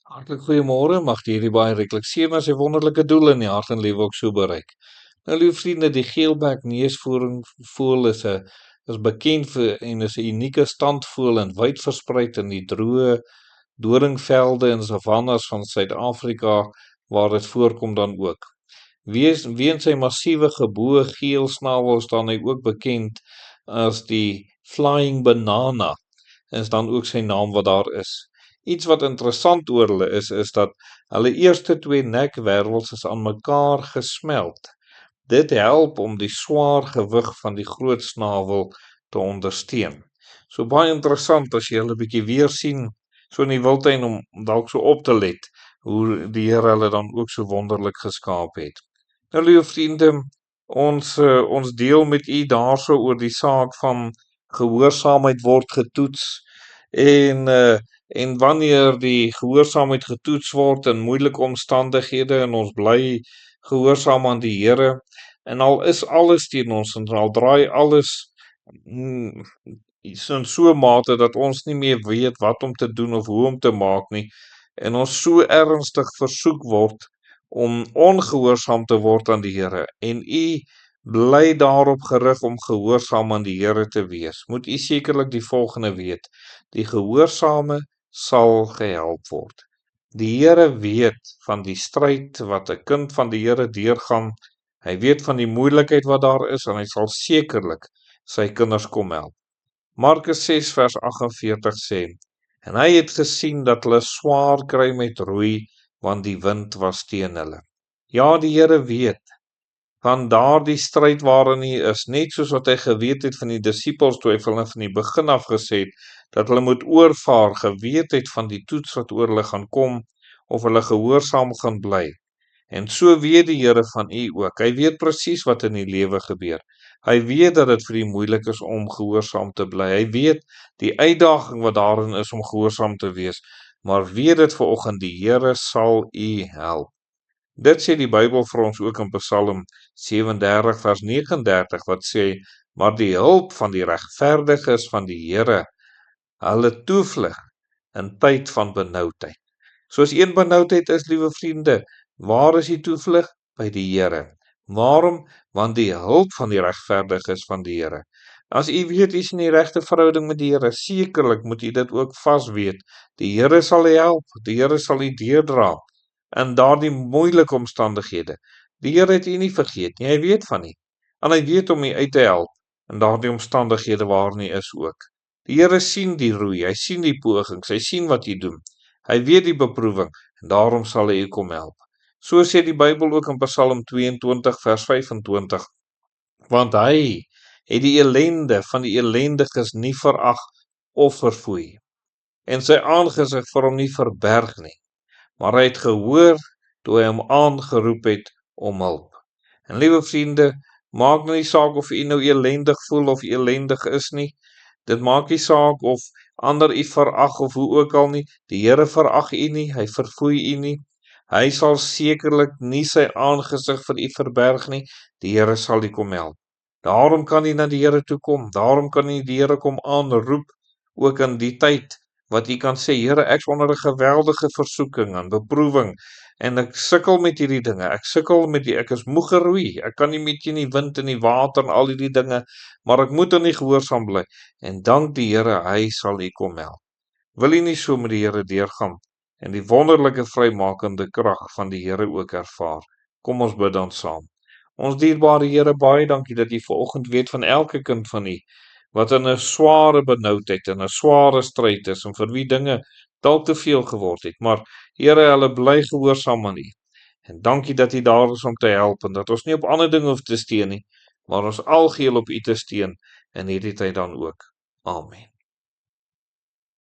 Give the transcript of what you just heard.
Hartlik goeiemôre, mag die hierdie baie riklik na sy wonderlike doel in die hart en lewe ook so bereik. Nou liewe vriende, die geelbek neusvoël is bekend vir en is 'n unieke standvoël en wyd verspreid in die droë doringvelde en savannas van Suid-Afrika waar dit voorkom dan ook. Weens sy massiewe geboë geel snavel staan hy ook bekend as die Flying Banana, is dan ook sy naam wat daar is. Iets wat interessant oor hulle is dat hulle eerste twee nekwervels is aan mekaar gesmelt. Dit help om die swaar gewig van die groot snavel te ondersteun. So baie interessant as jy hulle bietjie weer sien, so in die wildtuin om dalk so op te let, hoe die Here hulle dan ook so wonderlik geskaap het. Nou liewe vriende, ons deel met u daarso oor die saak van gehoorsaamheid word getoets en wanneer die gehoorsaamheid getoets word in moeilike omstandighede en ons bly gehoorsaam aan die Here en al is alles teen ons en al draai alles in so mate dat ons nie meer weet wat om te doen of hoe om te maak nie en ons so ernstig versoek word om ongehoorsaam te word aan die Here en u bly daarop gerig om gehoorsaam aan die Here te wees. Moet u sekerlik die volgende weet: die gehoorsame sal gehelp word. Die Here weet van die stryd wat 'n kind van die Here deurgaan. Hy weet van die moeilikheid wat daar is en hy sal sekerlik sy kinders kom help. Markus 6 vers 48 sê: en hy het gesien dat hulle swaar kry met roei, want die wind was teen hulle. Ja, die Here weet van daardie stryd waarin hy is, net soos wat hy geweet het van die disippels toe hy vir hulle van die begin af gesê het, dat hulle moet oorvaar, geweet het van die toets wat oor hulle gaan kom, of hulle gehoorsaam gaan bly. En so weet die Here van u ook. Hy weet presies wat in die lewe gebeur. Hy weet dat dit vir u moeilik is om gehoorsaam te bly. Hy weet die uitdaging wat daarin is om gehoorsaam te wees. Maar weet dit vanoggend, die Here sal u help. Dit sê die Bybel vir ons ook in Psalm 37 vers 39 wat sê: maar die hulp van die regverdiges van die Here, hulle toevlug in tyd van benoudheid. Soos een benoudheid is, liewe vriende, waar is die toevlug? By die Here. Waarom? Want die hulp van die regverdiges van die Here. As u weet u is in die regte verhouding met die Here, sekerlik moet u dit ook vas weet. Die Here sal u help, die Here sal u deurdra in daardie moeilike omstandighede. Die Here het u nie vergeet nie, hy weet van u. En hy weet om u uit te help in daardie omstandighede waarin u is ook. Die Here sien die roei, hy sien die pogings, hy sien wat u doen. Hy weet die beproewing en daarom sal hy u kom help. So sê die Bybel ook in Psalm 22 vers 25. Want hy het die ellende van die ellendiges nie verag of verfoei en sy aangesig vir hom nie verberg nie. Maar hy het gehoor toe hy hom aangeroep het om hulp. En liewe vriende, maak nou nie saak of u nou ellendig voel of ellendig is nie. Dit maak nie saak of ander u verag of hoe ook al nie. Die Here verag u nie, hy verfoei u nie. Hy sal sekerlik nie sy aangesig vir u verberg nie. Die Here sal u kom help. Daarom kan u na die Here toe kom. Daarom kan u die Here kom aanroep ook in die tyd wat u kan sê: Here, ek is onder 'n geweldige versoeking en beproewing en ek sukkel met hierdie dinge. Ek is moeg geroei. Ek kan nie met die wind en die water en al hierdie dinge, maar ek moet in die gehoorsaam bly. En dank die Here, hy sal u kom help. Wil u nie so met die Here deurgaan en die wonderlike vrymakende krag van die Here ook ervaar? Kom ons bid dan saam. Ons dierbare Here, baie dankie dat u vanoggend weet van elke kind van u wat in 'n sware benoudheid en 'n sware stryd is en vir wie dinge dalk te veel geword het. Maar Here, hulle bly gehoorsaam aan u. En dankie dat u daar is om te help en dat ons nie op ander dinge hoef te steun nie, maar ons algeheel op u te steun in hierdie tyd dan ook. Amen.